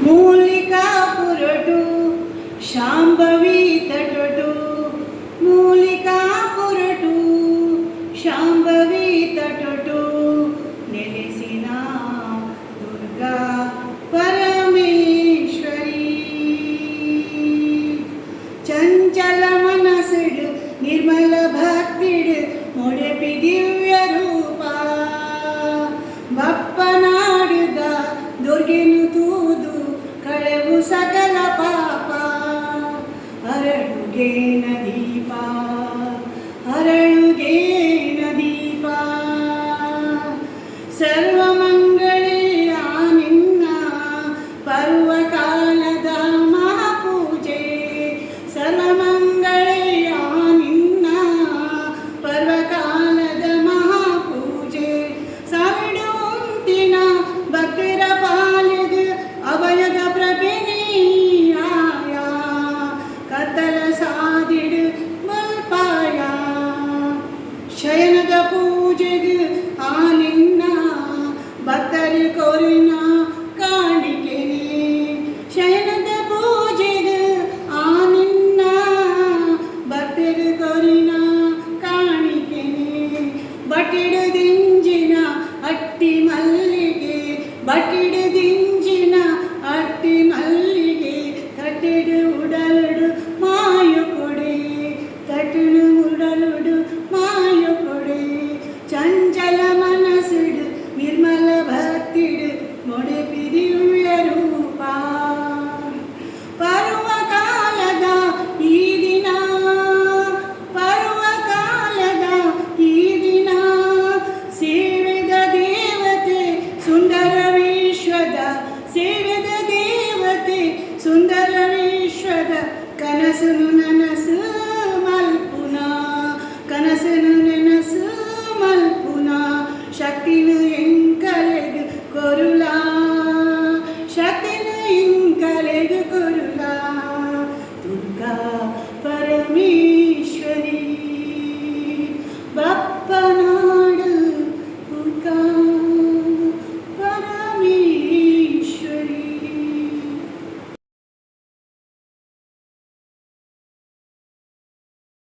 ಮೂಲಿಕಾ ಪುರಟು ಶಾಂಭವಿ ತಟಟು ಮೂಲಿಕಾ ಪುರಟು ಶಾಂಭವಿ ತಟಟು ನೆಲೆಸಿನ ದುರ್ಗಾ ಪರಮೇಶ್ವರಿ ಚಂಚಲ ಮನಸ್ಸಿಡು ನಿರ್ಮಲ ಭಕ್ತಿಡು ಮೊಡೆಪಿ ದಿವ್ಯ ರೂಪ ಬಪ್ಪನಾಡಿದ ದುರ್ಗೆನು ತೂದು ಕಳೆವು ಸಕಲ ಪಾಪ ಅರಳುಗೇನ ದೀಪ ಅರಳುಗೇನ ದೀಪ ಸರ್ವಮಂಗಳೆಯ ನಿನ್ನ ಪರ್ವಕಾಲದ ಮಹಾಪೂಜೆ ಸರ್ವಮಂಗಳೆಯ ನಿನ್ನ ಪರ್ವಕಾಲದ ಮಹಾಪೂಜೆ ಸಾವಿಡು ಉಂಟಿನ ಭಕ್ತರ ಪಾಲಿದು ಅಭಯದ ಪ್ರಭೆನೀಯಾಯ ಕತ್ತಲ ಸಾದಿಡು ಮಲ್ಪಾಯ ಶಯನದ ಪೂಜೆಗೆ ಆ ನಿನ್ನ ಭಕ್ತರು ಕೋರಿನ ಕಾಣಿಕೆನೆ ಶಯನದ ಪೂಜೆಗೆ ಆ ನಿನ್ನ ಭಕ್ತರು ಕೋರಿನ ಕಾಣಿಕೆನೆ ಬಟಿಡು ದಿಂಜಿನ ಅಟ್ಟಿ ಮಲ್ಲಿಗೆ ಬಟಿಡು ದಿಂಜಿನ ಅಟ್ಟಿ ಮಲ್ಲಿಗೆ ಕಟ್ಟಿಡು ಉಡಲುಡು ಮಾಯು ಕೊಡೆ ಕಟ್ಟಿಡು ಉಡಲುಡು ಮಾಯು ಕೊಡೆ ಚಂಚಲ ಮನಸ್ಸಿಡು ನಿರ್ಮಲ ಭಕ್ತಿಡು ಮೊಡೆಪಿ ದಿವ್ಯ ರೂಪ ಪರ್ವಕಾಲದ ಈ ದಿನ ಪರ್ವಕಾಲದ ಈ ದಿನ ಸೇವೆದ ದೇವತೆ ಸುಂದರ ವಿಶ್ವದ ಸೇವೆದ ದೇವತೆ ಸುಂದರ ವಿಶ್ವದ ಕನಸು ನನ್ನ